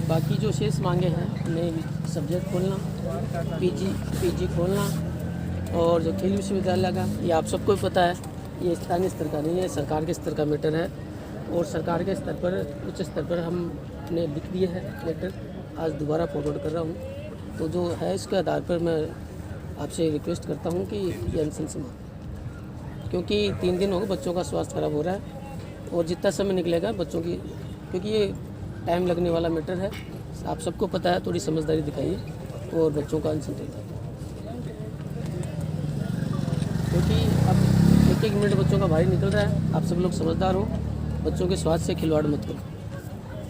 बाकी जो शेष मांगे हैं उन्हें सब्जेक्ट खोलना, पीजी खोलना और जो खेल विश्वविद्यालय का, ये आप सबको भी पता है, ये स्थानीय स्तर का नहीं है, सरकार के स्तर का मैटर है। और सरकार के स्तर पर, उच्च स्तर पर हमने लिख दिए है लेटर, आज दोबारा फॉरवर्ड कर रहा हूँ। तो जो है इसके आधार पर मैं आपसे रिक्वेस्ट करता हूँ कि ये अनशन समाप्त, क्योंकि 3 दिन हो गए बच्चों का स्वास्थ्य खराब हो रहा है और जितना समय निकलेगा बच्चों की, क्योंकि ये टाइम लगने वाला मैटर है, आप सबको पता है, थोड़ी समझदारी दिखाइए और बच्चों का अनशन तोड़िए, क्योंकि अब एक मिनट बच्चों का भारी निकल रहा है। आप सब लोग समझदार हो, बच्चों के स्वास्थ्य से खिलवाड़ मत करो,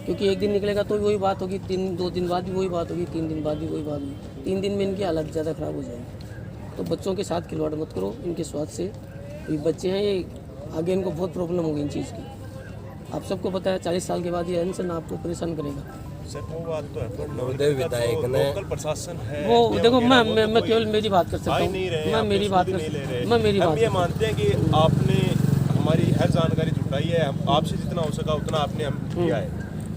क्योंकि एक दिन निकलेगा तो वही बात होगी, 2 दिन बाद भी वही बात होगी, 3 दिन बाद भी वही बात होगी, 3 दिन में इनकी हालत ज़्यादा ख़राब हो जाएगी। तो बच्चों के साथ खिलवाड़ मत करो, इनके स्वास्थ्य से, ये बच्चे हैं, ये आगे इनको बहुत प्रॉब्लम होगी इन चीज़ की। आप सबको पता है 40 साल के बाद ये अनशन आपको परेशान करेगा। सर वो बात तो है, पर नवोदय विधायक ने लोकल प्रशासन है, वो देखो मैं केवल मेरी बात कर सकता हूँ, मैं मेरी बात हम ये मानते हैं कि आपने हमारी हर जानकारी जुटाई है, आपसे जितना हो सका उतना आपने हम किया है,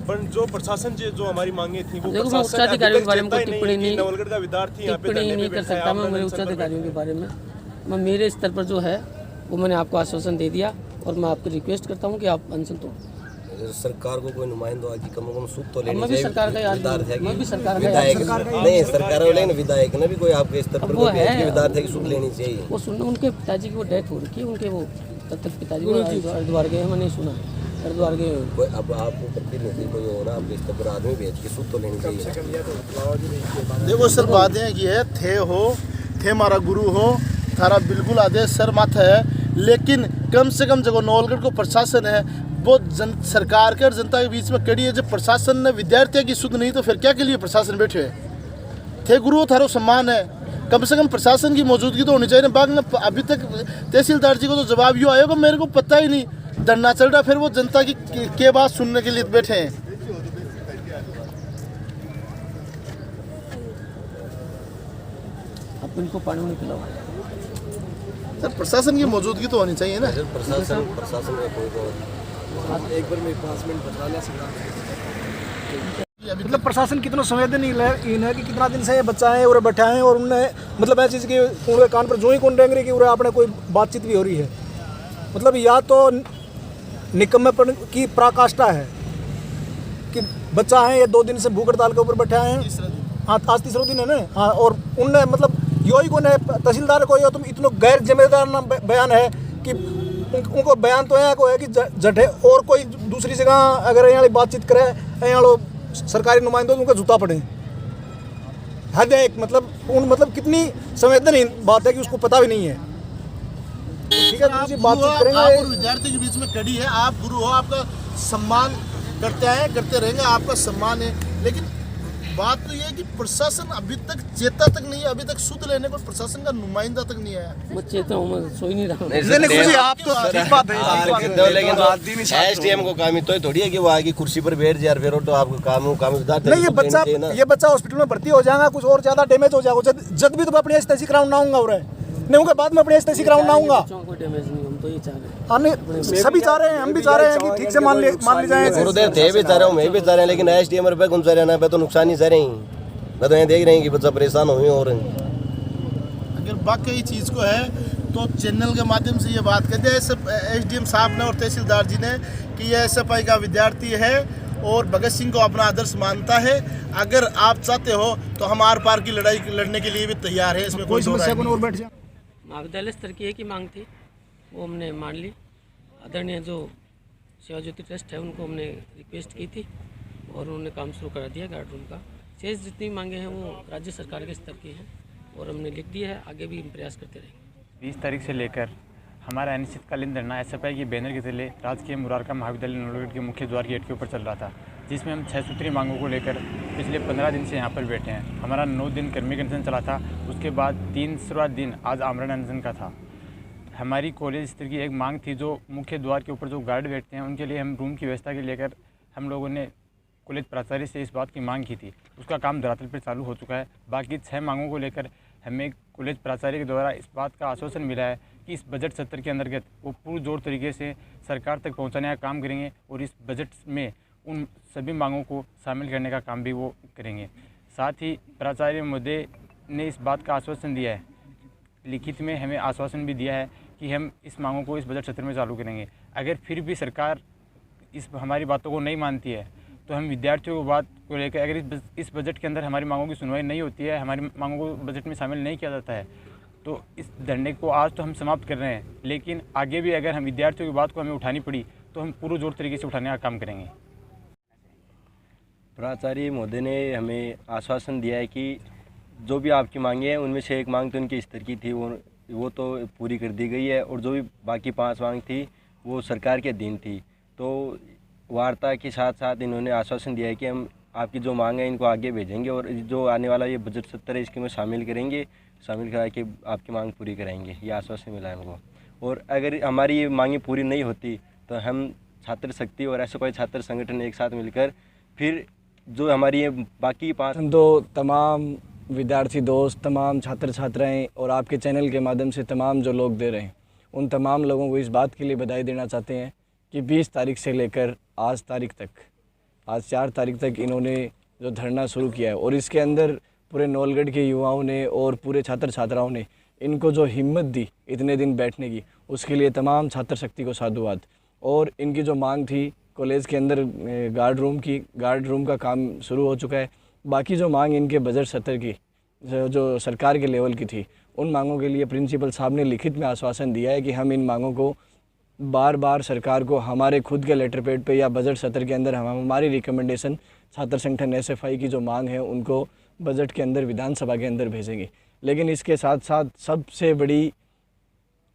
पर जो प्रशासन जो हमारी मांगे थी वो उच्चाधिकारियों के बारे में कोई टिप्पणी नहीं कर सकता मैं मेरे उच्चाधिकारियों के बारे में। मैं मेरे स्तर पर जो है वो मैंने आपको आश्वासन दे दिया और मैं आपको रिक्वेस्ट करता हूँ कि आप अनशन तोड़ो। सरकार को कोई नुमाइंदा की कम से कम सुख तो लेनी चाहिए। मैं भी सरकार का नहीं, सरकार वाले ने विधायक ने भी कोई आपके स्तर पर विद्यार्थी की सुख लेनी चाहिए। वो सुनना, उनके पिताजी की वो डेथ हो रही है, उनके वो तब तक पिताजी हरिद्वार गए, मैंने सुना हरिद्वार गए। अब आपको प्रतिनिधि कोई हो रहा, आपके स्तर पर आदमी भेज के सुख तो लेनी चाहिए। देखो सर, बात है कि है थे हमारा गुरु हो, थारा बिल्कुल आदेश सर मत है, लेकिन कम से कम जब नवलगढ़ को प्रशासन है वो सरकार के और जनता के बीच में कड़ी है। जब प्रशासन ने विद्यार्थियों की सुध नहीं तो फिर क्या के लिए प्रशासन बैठे है? थे गुरु थारो सम्मान है, कम से कम प्रशासन की मौजूदगी तो होनी चाहिए। बाग में अभी तक तहसीलदार जी को तो जवाब यूँ आएगा मेरे को पता ही नहीं, धरना चल रहा, फिर वो जनता की के बात सुनने के लिए बैठे हैं। अब इनको पानी नहीं पिलाओ सर, प्रशासन की मौजूदगी तो होनी चाहिए ना। प्रशासन का कोई एक बार मेरे 5 मिनट बता लिया। मतलब प्रशासन कितना संवेदनशील है कि कितना दिन से ये बच्चा है और बैठा है और उनने मतलब ऐसी चीज़ की उनके कान पर जो ही कौन रेंग रही कि उन्हें आपने कोई बातचीत भी हो रही है। मतलब या तो निकम्मेपन की पराकाष्ठा है कि बच्चा है ये 2 दिन से भूख हड़ताल के ऊपर बैठा है। हाँ, आज 3रा दिन है ना। हाँ, और उनने मतलब यही को तहसीलदार को तुम इतना गैर जिम्मेदार ना बयान है कि उनको बयान तो यहाँ को है कि जटे और कोई दूसरी जगह अगर यहाँ बातचीत करे यहाँ सरकारी नुमाइंदों उनका जूता पड़े। हद है एक, मतलब कितनी संवेदनहीन बात है कि उसको पता भी नहीं है। ठीक है, बातचीत करेंगे। आप और विद्यार्थी के बीच में कड़ी है, आप गुरु हो, आपका सम्मान करते रहेंगे, आपका सम्मान है, लेकिन बात तो ये है कि प्रशासन अभी तक चेता तक नहीं है, अभी तक सुध लेने को प्रशासन का नुमाइंदा तक नहीं आया। मैं चेता हूँ, मैं सो ही नहीं रहा। नहीं, आप तो ठीक बात है, लेकिन एसडीएम को काम ही तो थोड़ी है कि वो आगे कुर्सी पर बैठ जाए फिर तो आपको काम नहीं। ये बच्चा हॉस्पिटल में भर्ती हो जाएगा, कुछ और ज्यादा डैमेज हो जाएगा जब भी तो मैं अपनी एसटीसी कराउंड ना आऊंगा और नहीं उनके बाद में अपनी एसटीसी कराउंड ना आऊंगा। सभी चाह रहे हैं, हम भी चाह रहे हैं कि ठीक से मान ली जाए। गुरुदेव थे भी चाह रहे हूँ, मैं भी चाह रहे हैं, लेकिन एसडीएम रुपये कौन चाह रहे हैं, तो नुकसान ही चाह रहे हैं। मैं तो यहाँ देख रहे हैं कि बच्चा परेशान हुए। और अगर वाकई चीज़ को है तो चैनल के माध्यम से ये बात कर दिया एसडीएम साहब ने और तहसीलदार जी ने कि यह एसएफआई का विद्यार्थी है और भगत सिंह को अपना आदर्श मानता है। अगर आप चाहते हो तो हम आर पार की लड़ाई लड़ने के लिए भी तैयार है, इसमें कोई समस्या नहीं। महाविद्यालय स्तर की एक ही मांग थी, वो हमने मान ली। आदरणीय जो सेवा ज्योति ट्रस्ट है उनको हमने रिक्वेस्ट की थी और उन्होंने काम शुरू करा दिया गार्ड रूम का। शेष जितनी मांगे हैं वो राज्य सरकार के स्तर की हैं और हमने लिख दिया है, आगे भी हम प्रयास करते रहेंगे। 20 तारीख से लेकर हमारा अनिश्चितकालीन धरना एसएफआई के बैनर के तले राजकीय मुरारका महाविद्यालय नवलगढ़ के मुख्य द्वार गेट के ऊपर चल रहा था, जिसमें हम 6 सूत्रीय मांगों को लेकर पिछले 15 दिन से यहाँ पर बैठे हैं। हमारा 9 दिन कर्मी अनशन चला था, उसके बाद 3वां दिन आज आमरण अनशन का था। हमारी कॉलेज स्तर की एक मांग थी, जो मुख्य द्वार के ऊपर जो गार्ड बैठते हैं उनके लिए हम रूम की व्यवस्था के लेकर हम लोगों ने कॉलेज प्राचार्य से इस बात की मांग की थी। उसका काम धरातल पर चालू हो चुका है। बाकी 6 मांगों को लेकर हमें कॉलेज प्राचार्य के द्वारा इस बात का आश्वासन मिला है कि इस बजट सत्र के अंतर्गत वो पुरजोर तरीके से सरकार तक पहुंचाने का काम करेंगे और इस बजट में उन सभी मांगों को शामिल करने का काम भी वो करेंगे। साथ ही प्राचार्य महोदय ने इस बात का आश्वासन दिया है, लिखित में हमें आश्वासन भी दिया है कि हम इस मांगों को इस बजट सत्र में चालू करेंगे। अगर फिर भी सरकार इस हमारी बातों को नहीं मानती है तो हम विद्यार्थियों को बात को लेकर, अगर इस बजट के अंदर हमारी मांगों की सुनवाई नहीं होती है, हमारी मांगों को बजट में शामिल नहीं किया जाता है, तो इस धरने को आज तो हम समाप्त कर रहे हैं, लेकिन आगे भी अगर हम विद्यार्थियों की बात को हमें उठानी पड़ी तो हम पूरे जोर तरीके से उठाने का काम करेंगे। प्राचार्य महोदय ने हमें आश्वासन दिया है कि जो भी आपकी मांगे हैं उनमें से एक मांग तो उनके स्तर की थी, वो तो पूरी कर दी गई है, और जो भी बाकी 5 मांग थी वो सरकार के अधीन थी। तो वार्ता के साथ साथ इन्होंने आश्वासन दिया है कि हम आपकी जो मांग है इनको आगे भेजेंगे और जो आने वाला ये बजट सत्र है इसके में शामिल करेंगे, शामिल करा के आपकी मांग पूरी कराएंगे, ये आश्वासन मिला है हमको। और अगर हमारी ये मांगें पूरी नहीं होती तो हम छात्र शक्ति और ऐसे कोई छात्र संगठन एक साथ मिलकर फिर जो हमारी ये बाकी 5 तो तमाम विद्यार्थी दोस्त, तमाम छात्र छात्राएं और आपके चैनल के माध्यम से तमाम जो लोग दे रहे हैं, उन तमाम लोगों को इस बात के लिए बधाई देना चाहते हैं कि 20 तारीख से लेकर आज 4 तारीख तक इन्होंने जो धरना शुरू किया है, और इसके अंदर पूरे नौलगढ़ के युवाओं ने और पूरे छात्र छात्राओं ने इनको जो हिम्मत दी इतने दिन बैठने की, उसके लिए तमाम छात्र शक्ति को साधुवाद। और इनकी जो मांग थी कॉलेज के अंदर गार्ड रूम का काम शुरू हो चुका है। बाकी जो मांग इनके बजट सत्र की जो सरकार के लेवल की थी, उन मांगों के लिए प्रिंसिपल साहब ने लिखित में आश्वासन दिया है कि हम इन मांगों को बार बार सरकार को हमारे खुद के लेटर पैड पे या बजट सत्र के अंदर हम हमारी रिकमेंडेशन छात्र संगठन SFI की जो मांग है उनको बजट के अंदर विधानसभा के अंदर भेजेंगे। लेकिन इसके साथ साथ सबसे बड़ी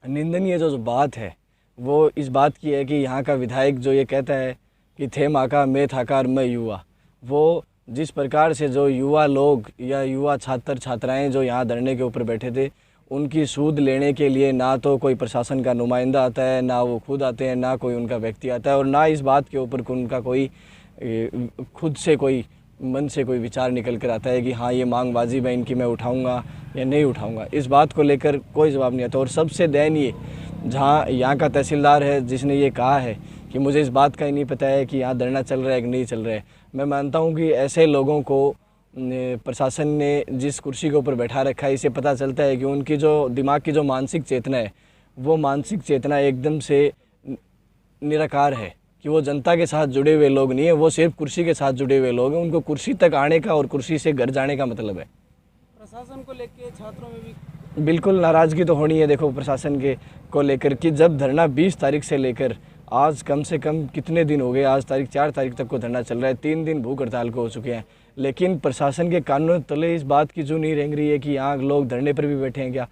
निंदनीय जो बात है वो इस बात की है कि यहाँ का विधायक जो ये कहता है कि थे माका मैं थाकार मैं युवा, वो जिस प्रकार से जो युवा लोग या युवा छात्र छात्राएं जो यहाँ धरने के ऊपर बैठे थे, उनकी सूद लेने के लिए ना तो कोई प्रशासन का नुमाइंदा आता है, ना वो खुद आते हैं, ना कोई उनका व्यक्ति आता है, और ना इस बात के ऊपर उनका कोई खुद से कोई मन से कोई विचार निकल कर आता है कि हाँ ये मांग वाजिब है, इनकी मैं उठाऊंगा या नहीं उठाऊंगा। इस बात को लेकर कोई जवाब नहीं आता। और सबसे दयनीय जहाँ यहाँ का तहसीलदार है जिसने ये कहा है कि मुझे इस बात का ही नहीं पता है कि यहाँ धरना चल रहा है कि नहीं चल रहा है। मैं मानता हूँ कि ऐसे लोगों को प्रशासन ने जिस कुर्सी के ऊपर बैठा रखा है, इससे पता चलता है कि उनकी जो दिमाग की जो मानसिक चेतना है, वो मानसिक चेतना एकदम से निराकार है, कि वो जनता के साथ जुड़े हुए लोग नहीं है, वो सिर्फ कुर्सी के साथ जुड़े हुए लोग हैं। उनको कुर्सी तक आने का और कुर्सी से घर जाने का मतलब है। प्रशासन को लेके छात्रों में भी बिल्कुल नाराज़गी तो होनी है। देखो प्रशासन के को लेकर कि जब धरना 20 तारीख से लेकर आज कम से कम कितने दिन हो गए, आज 4 तारीख तक को धरना चल रहा है, 3 दिन भूख हड़ताल को हो चुके हैं, लेकिन प्रशासन के कानून तले इस बात की जो नहीं रेंग रही है कि यहाँ लोग धरने पर भी बैठे हैं क्या,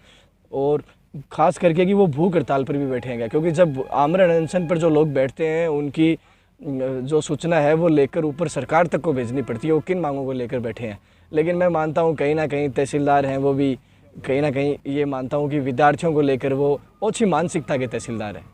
और ख़ास करके कि वो भूख हड़ताल पर भी बैठे हैं क्या। क्योंकि जब आमरण अनशन पर जो लोग बैठते हैं उनकी जो सूचना है वो लेकर ऊपर सरकार तक को भेजनी पड़ती है वो किन मांगों को लेकर बैठे हैं। लेकिन मैं मानता हूँ कहीं ना कहीं तहसीलदार हैं वो भी कहीं ना कहीं ये मानता हूँ कि विद्यार्थियों को लेकर वो ओछी मानसिकता के तहसीलदार हैं।